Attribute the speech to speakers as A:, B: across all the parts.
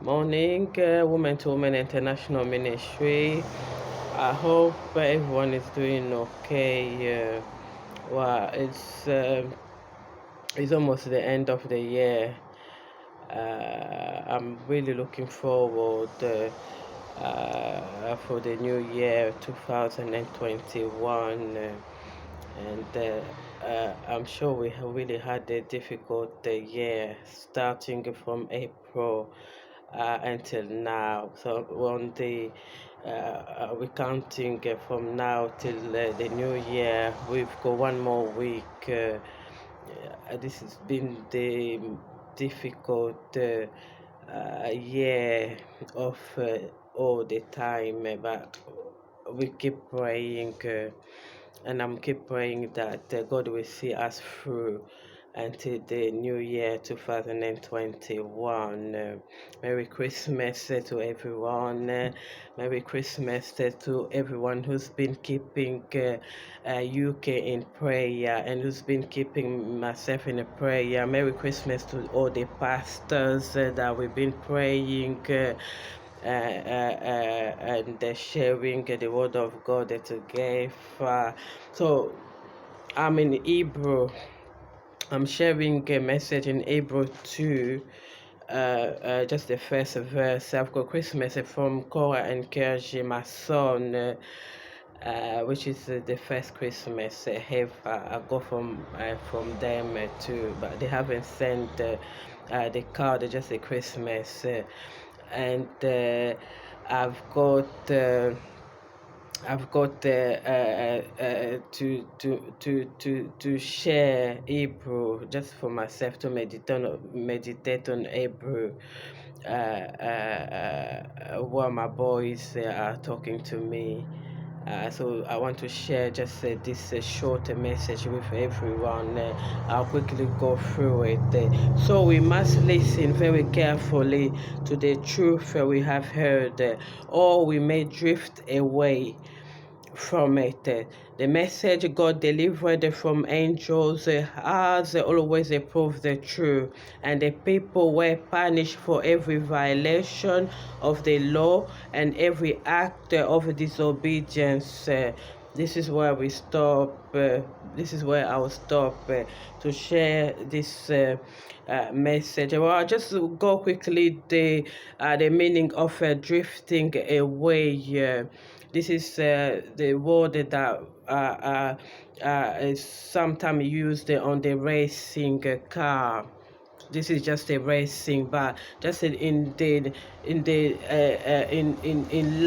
A: Morning, Women to Women International Ministry. I hope everyone is doing okay. Well, it's almost the end of the year. I'm really looking forward for the new year 2021. I'm sure we have really had a difficult year starting from April until now. So we're counting from now till the new year. We've got one more week. This has been the difficult year of all the time, but we keep praying. And I'm keep praying that God will see us through until the new year 2021. Merry Christmas to everyone. Merry Christmas to everyone who's been keeping UK in prayer and who's been keeping myself in a prayer. Merry Christmas to all the pastors that we've been praying. And sharing the word of God together. So I'm in Hebrew. I'm sharing a message in Hebrew 2, just the first verse. I've got Christmas from Cora and Kerji, my son, which is the first Christmas ever. I got from them too, but they haven't sent the card, just the Christmas. And I've got to share Hebrew just for myself to meditate on Hebrew while my boys are talking to me. So I want to share just this short message with everyone. I'll quickly go through it. So we must listen very carefully to the truth we have heard, or we may drift away from it. The message God delivered from angels has always proved the truth, and the people were punished for every violation of the law and every act of disobedience. This is where we stop. This is where I'll stop to share this message. Well, I'll just go quickly the meaning of drifting away. This is the word that is sometimes used on the racing car. This is just a racing, but just in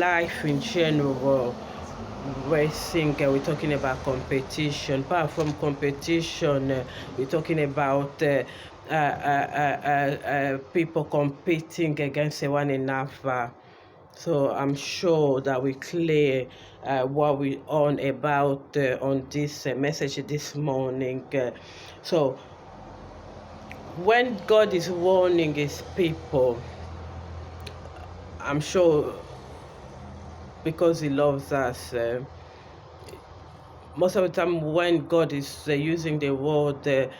A: life in general, racing. We're talking about competition. Apart from competition, we're talking about people competing against one another. So I'm sure that we clear what we on about on this message this morning. So when God is warning his people, I'm sure because he loves us, most of the time when God is using the word to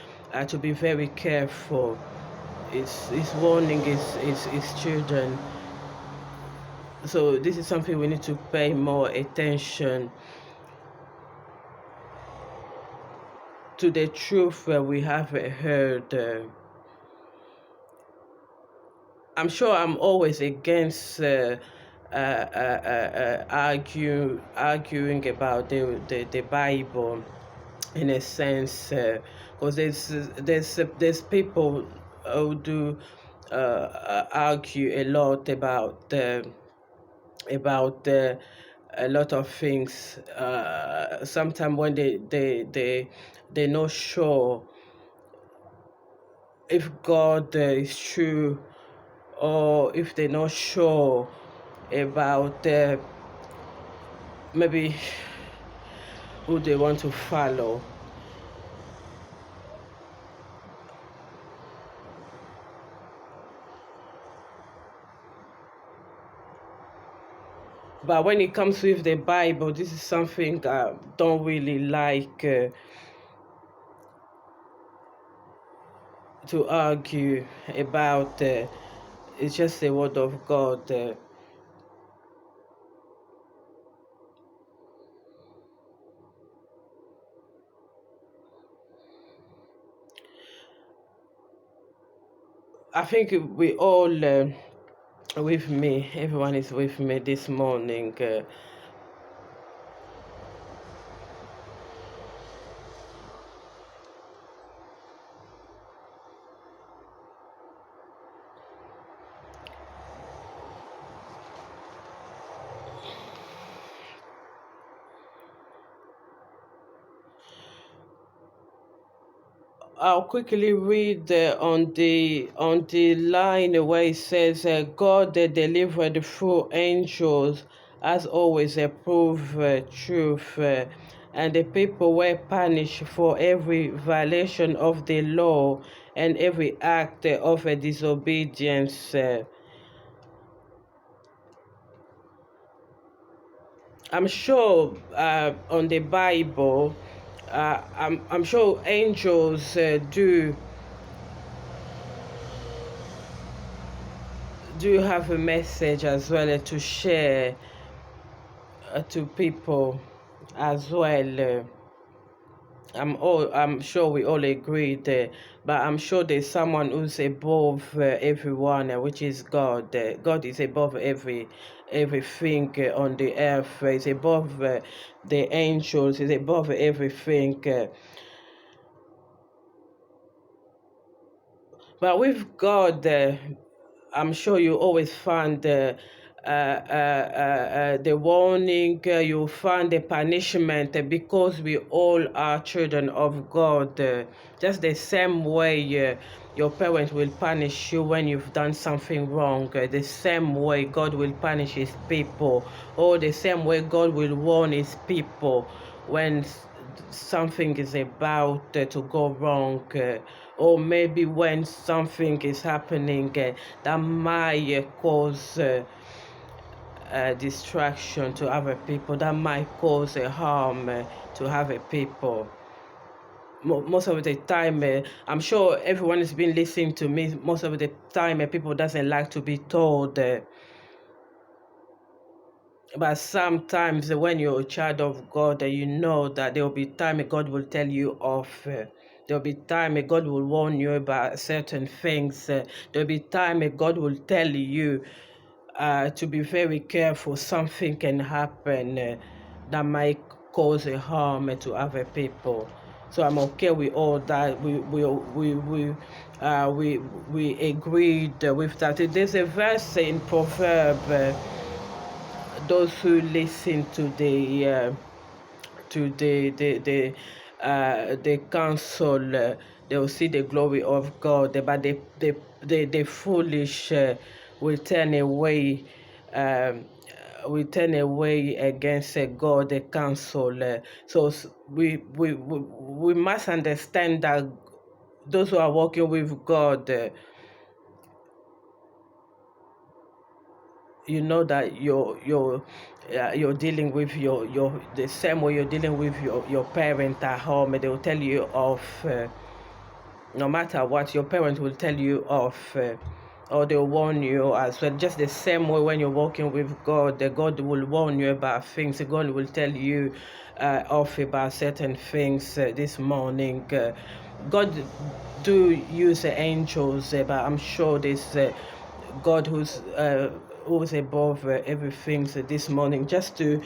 A: be very careful, is warning his children. So this is something we need to pay more attention to the truth we have heard. I'm sure I'm always against arguing about the Bible in a sense, because there's people who do argue a lot about a lot of things. Sometimes when they're not sure if God is true, or if they're not sure about maybe who they want to follow. But when it comes with the Bible, this is something I don't really like to argue about. it's just the word of God. I think we all, with me, everyone is with me this morning. I'll quickly read on the line where it says, God delivered through angels, as always, prove truth, and the people were punished for every violation of the law and every act of disobedience. I'm sure on the Bible, I'm sure angels do have a message as well to share to people as well. I'm sure we all agree there, but I'm sure there's someone who's above everyone, which is God. God is above everything on the earth. He's above the angels. He's above everything. But with God, I'm sure you always find the warning, you find the punishment, because we all are children of God. Just the same way your parents will punish you when you've done something wrong, the same way God will punish his people, or the same way God will warn his people when something is about to go wrong, or maybe when something is happening that might cause distraction to other people, that might cause harm to other people. Most of the time, I'm sure everyone has been listening to me. Most of the time, people doesn't like to be told. But sometimes when you're a child of God, you know that there will be time God will tell you off. There will be time God will warn you about certain things. There will be time God will tell you to be very careful. Something can happen that might cause a harm to other people. So I'm okay with all that. We agreed with that. There's a verse in Proverb. Those who listen to the counsel, they will see the glory of God, but the foolish will turn away, will turn away against God, the counsel. So we must understand that those who are working with God, you know that you're dealing with your the same way you're dealing with your parent at home. They will tell you off, no matter what. Your parents will tell you off, or they'll warn you as well. Just the same way when you're walking with God, the God will warn you about things. God will tell you off about certain things. This morning, God do use angels, but I'm sure this God who's above everything. So this morning, just to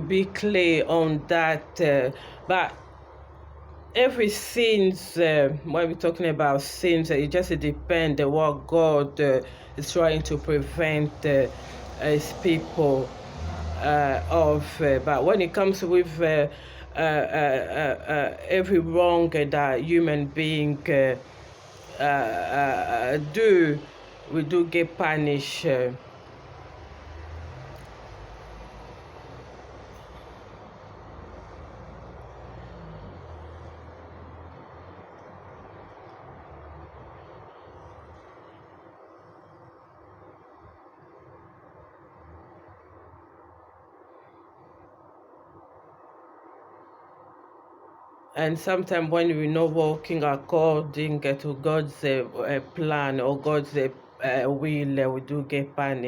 A: be clear on that, but every sins, when we're talking about sins, it just depends what God is trying to prevent his people of. But when it comes with every wrong that human being do, we do get punished. And sometimes when we're not walking according to God's plan or God's will, we do get panic.